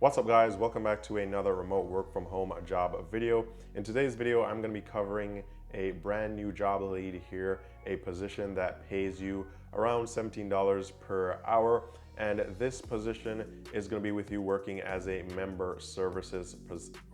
What's up guys, welcome back to another remote work from home job video. In today's video, I'm going to be covering a brand new job lead here, a position that pays you around $17 per hour. And this position is going to be with you working as a member services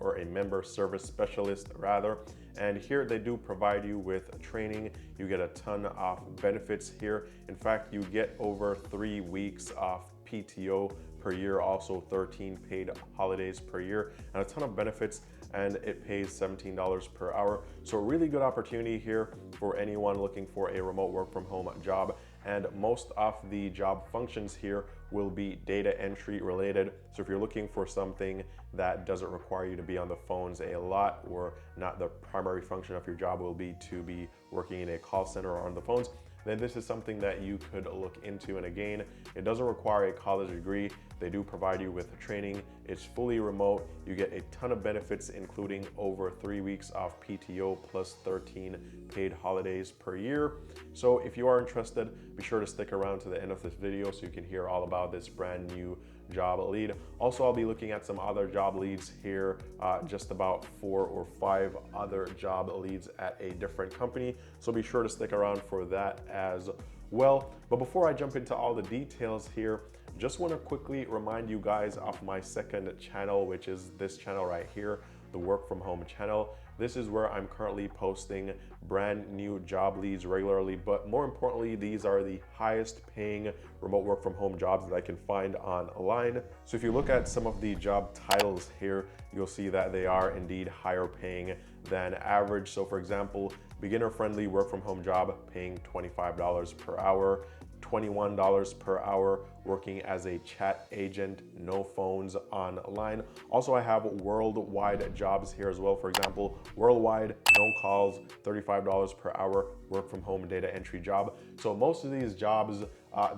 or a member service specialist rather. And here they do provide you with training. You get a ton of benefits here. In fact, you get over 3 weeks of PTO per year, also 13 paid holidays per year, and a ton of benefits, and it pays $17 per hour. So a really good opportunity here for anyone looking for a remote work from home job. And most of the job functions here will be data entry related. So if you're looking for something that doesn't require you to be on the phones a lot, or not the primary function of your job will be to be working in a call center or on the phones, then this is something that you could look into. And again, it doesn't require a college degree. They do provide you with training. It's fully remote. You get a ton of benefits, including over 3 weeks of PTO plus 13 paid holidays per year. So if you are interested, be sure to stick around to the end of this video so you can hear all about this brand new job lead. Also, I'll be looking at some other job leads here, just about 4 or 5 other job leads at a different company. So be sure to stick around for that as well. But before I jump into all the details here, just want to quickly remind you guys of my second channel, which is this channel right here, the Work From Home channel. This is where I'm currently posting brand new job leads regularly, but more importantly, these are the highest paying remote work from home jobs that I can find online. So if you look at some of the job titles here, you'll see that they are indeed higher paying than average. So for example, beginner friendly work from home job paying $25 per hour, $21 per hour working as a chat agent, no phones, online. Also, I have worldwide jobs here as well. For example, worldwide, no calls, $35 per hour, work from home data entry job. So most of these jobs,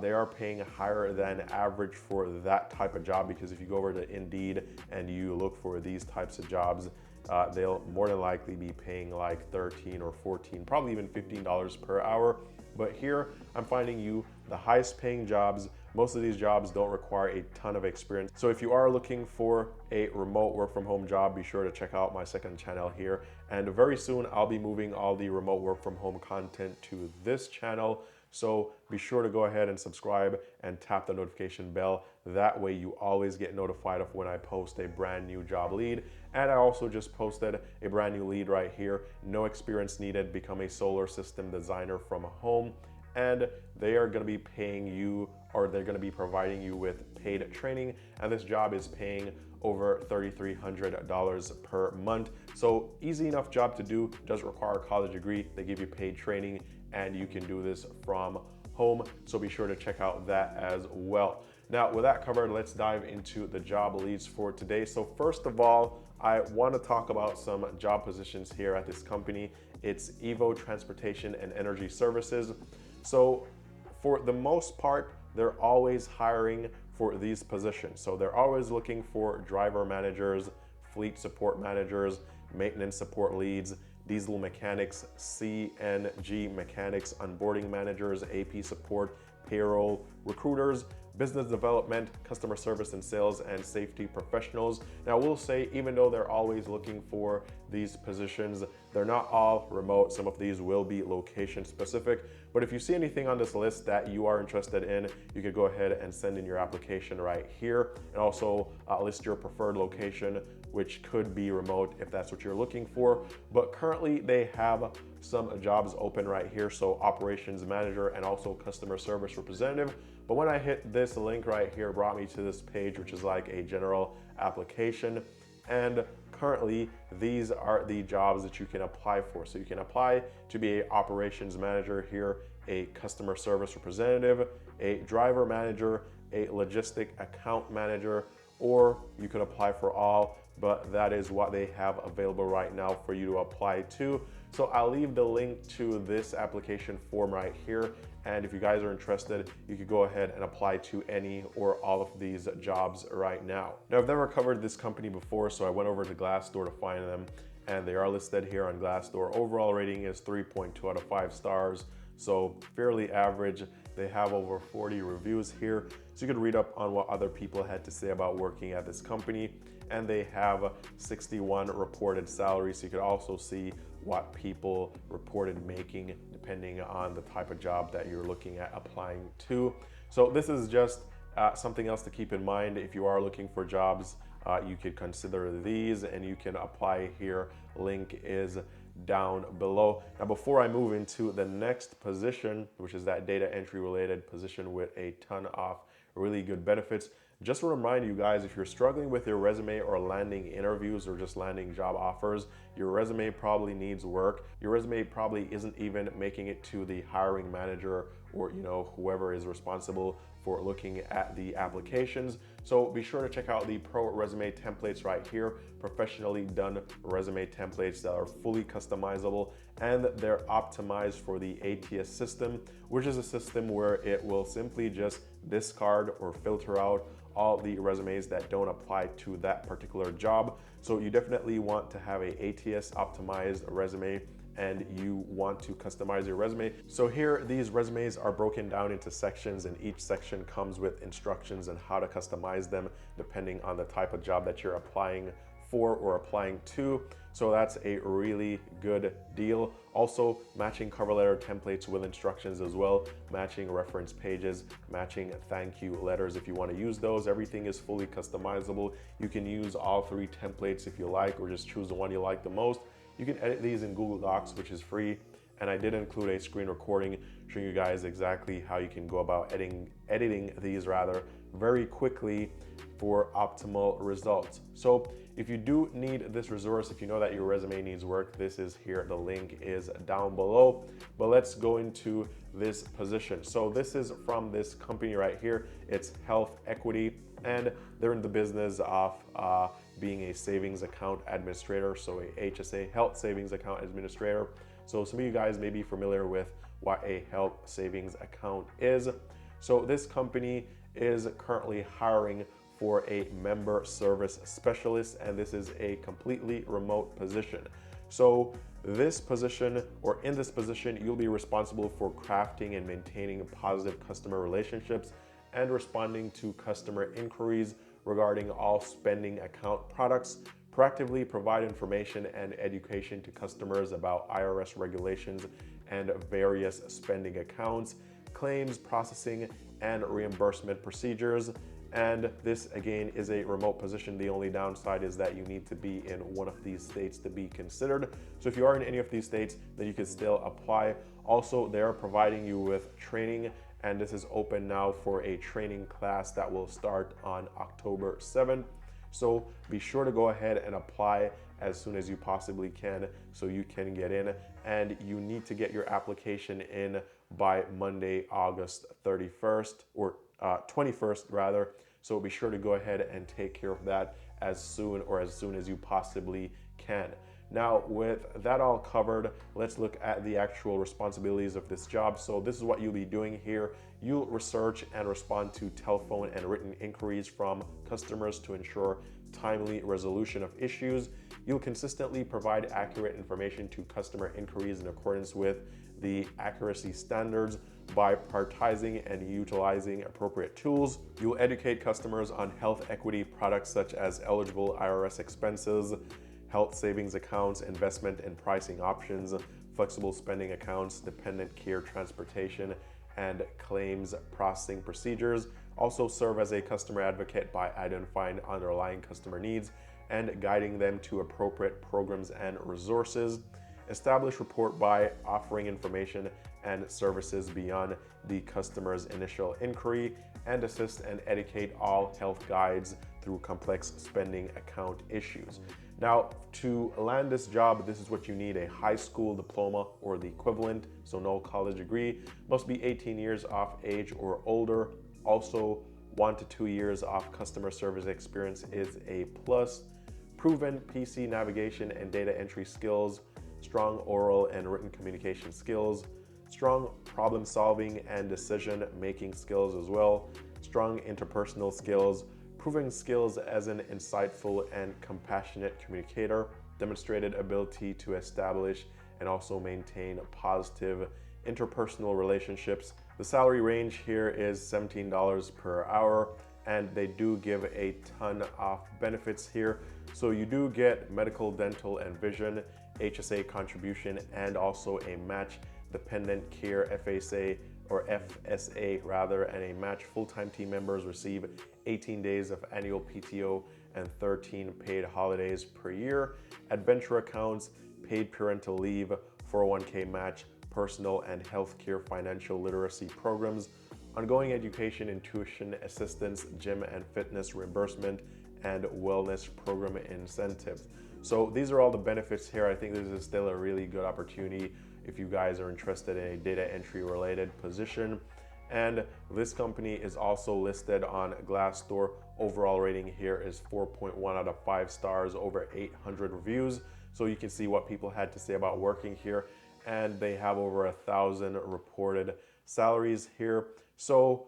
they are paying higher than average for that type of job, because if you go over to Indeed and you look for these types of jobs, they'll more than likely be paying like 13 or 14, probably even $15 per hour. But here I'm finding you the highest paying jobs. Most of these jobs don't require a ton of experience. So if you are looking for a remote work from home job, be sure to check out my second channel here. And very soon I'll be moving all the remote work from home content to this channel. So be sure to go ahead and subscribe and tap the notification bell. That way you always get notified of when I post a brand new job lead. And I also just posted a brand new lead right here. No experience needed, become a solar system designer from home. And they are gonna be paying you, or they're gonna be providing you with paid training. And this job is paying over $3,300 per month. So easy enough job to do, doesn't require a college degree. They give you paid training and you can do this from home. So be sure to check out that as well. Now, with that covered, let's dive into the job leads for today. So first of all, I want to talk about some job positions here at this company. It's Evo Transportation and Energy Services. So for the most part, they're always hiring for these positions. So they're always looking for driver managers, fleet support managers, maintenance support leads, diesel mechanics, CNG mechanics, onboarding managers, AP support, payroll, recruiters, business development, customer service and sales, and safety professionals. Now, we'll say, even though they're always looking for these positions, they're not all remote. Some of these will be location specific, but if you see anything on this list that you are interested in, you could go ahead and send in your application right here, and also list your preferred location, which could be remote if that's what you're looking for. But currently they have some jobs open right here. So operations manager and also customer service representative. But when I hit this link right here, it brought me to this page, which is like a general application. And currently these are the jobs that you can apply for. So you can apply to be an operations manager here, a customer service representative, a driver manager, a logistic account manager, or you could apply for all, but that is what they have available right now for you to apply to. So I'll leave the link to this application form right here. And if you guys are interested, you could go ahead and apply to any or all of these jobs right now. Now, I've never covered this company before, so I went over to Glassdoor to find them, and they are listed here on Glassdoor. Overall rating is 3.2 out of 5 stars. So fairly average. They have over 40 reviews here, so you could read up on what other people had to say about working at this company. And they have 61 reported salaries, so you could also see what people reported making depending on the type of job that you're looking at applying to. So this is just something else to keep in mind. If you are looking for jobs, you could consider these and you can apply here. Link is down below. Now, before I move into the next position, which is that data entry related position with a ton of really good benefits, just to remind you guys, if you're struggling with your resume or landing interviews or just landing job offers, your resume probably needs work. Your resume probably isn't even making it to the hiring manager or whoever is responsible for looking at the applications. So be sure to check out the Pro Resume templates right here, professionally done resume templates that are fully customizable, and they're optimized for the ATS system, which is a system where it will simply just discard or filter out all the resumes that don't apply to that particular job. So you definitely want to have a ATS optimized resume, and you want to customize your resume. So here, these resumes are broken down into sections, and each section comes with instructions on how to customize them depending on the type of job that you're applying for or applying to. So that's a really good deal. Also, matching cover letter templates with instructions as well, matching reference pages, matching thank you letters if you want to use those. Everything is fully customizable. You can use all three templates if you like, or just choose the one you like the most. You can edit these in Google Docs, which is free. And I did include a screen recording showing you guys exactly how you can go about editing these very quickly for optimal results. So if you do need this resource, if you know that your resume needs work, this is here. The link is down below. But let's go into this position. So this is from this company right here. It's Health Equity, and they're in the business of being a savings account administrator, so a HSA, health savings account administrator. So some of you guys may be familiar with what a health savings account is. So this company is currently hiring for a member service specialist, and this is a completely remote position. So this position, or in this position, you'll be responsible for crafting and maintaining positive customer relationships and responding to customer inquiries regarding all spending account products, proactively provide information and education to customers about IRS regulations and various spending accounts, claims processing and reimbursement procedures. And this again is a remote position. The only downside is that you need to be in one of these states to be considered. So if you are in any of these states, then you can still apply. Also, they're providing you with training, and this is open now for a training class that will start on October 7th. So be sure to go ahead and apply as soon as you possibly can so you can get in. And you need to get your application in by Monday, August 31st, or 21st rather. So be sure to go ahead and take care of that as soon as you possibly can. Now, with that all covered, let's look at the actual responsibilities of this job. So this is what you'll be doing here. You'll research and respond to telephone and written inquiries from customers to ensure timely resolution of issues. You'll consistently provide accurate information to customer inquiries in accordance with the accuracy standards by prioritizing and utilizing appropriate tools. You'll educate customers on health equity products such as eligible IRS expenses, health savings accounts, investment and pricing options, flexible spending accounts, dependent care transportation, and claims processing procedures. Also serve as a customer advocate by identifying underlying customer needs and guiding them to appropriate programs and resources. Establish rapport by offering information and services beyond the customer's initial inquiry, and assist and educate all health guides through complex spending account issues. Now, to land this job, this is what you need: a high school diploma or the equivalent, so no college degree, must be 18 years of age or older. Also, 1 to 2 years of customer service experience is a plus. Proven PC navigation and data entry skills, strong oral and written communication skills, strong problem solving and decision making skills as well, strong interpersonal skills, proven skills as an insightful and compassionate communicator, demonstrated ability to establish and also maintain positive interpersonal relationships. The salary range here is $17 per hour, and they do give a ton of benefits here. So you do get medical, dental, and vision, HSA contribution, and also a match dependent care FSA or FSA rather, and a match. Full-time team members receive 18 days of annual PTO and 13 paid holidays per year. Adventure accounts, paid parental leave, 401k match, personal and healthcare financial literacy programs, ongoing education and tuition assistance, gym and fitness reimbursement, and wellness program incentives. So these are all the benefits here. I think this is still a really good opportunity if you guys are interested in a data entry related position. And this company is also listed on Glassdoor. Overall rating here is 4.1 out of 5 stars, over 800 reviews. So you can see what people had to say about working here. And they have over 1,000 reported salaries here. So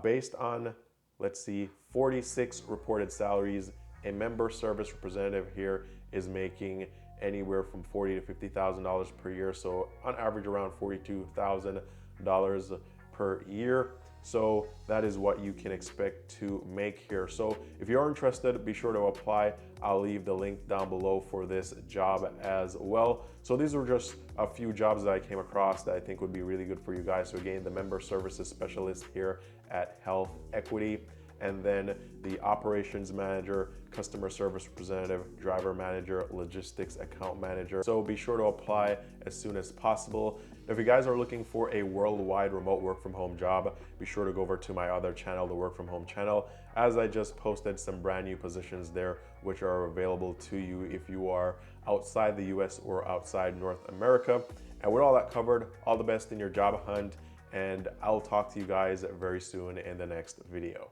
based on, let's see, 46 reported salaries, a member service representative here is making anywhere from $40,000 to $50,000 per year. So on average around $42,000 per year. So that is what you can expect to make here. So if you are interested, be sure to apply. I'll leave the link down below for this job as well. So these were just a few jobs that I came across that I think would be really good for you guys. So again, the member services specialist here at Health Equity, and then the operations manager, customer service representative, driver manager, logistics account manager. So be sure to apply as soon as possible. If you guys are looking for a worldwide remote work from home job, be sure to go over to my other channel, the Work From Home channel, as I just posted some brand new positions there, which are available to you if you are outside the US or outside North America. And with all that covered, all the best in your job hunt, and I'll talk to you guys very soon in the next video.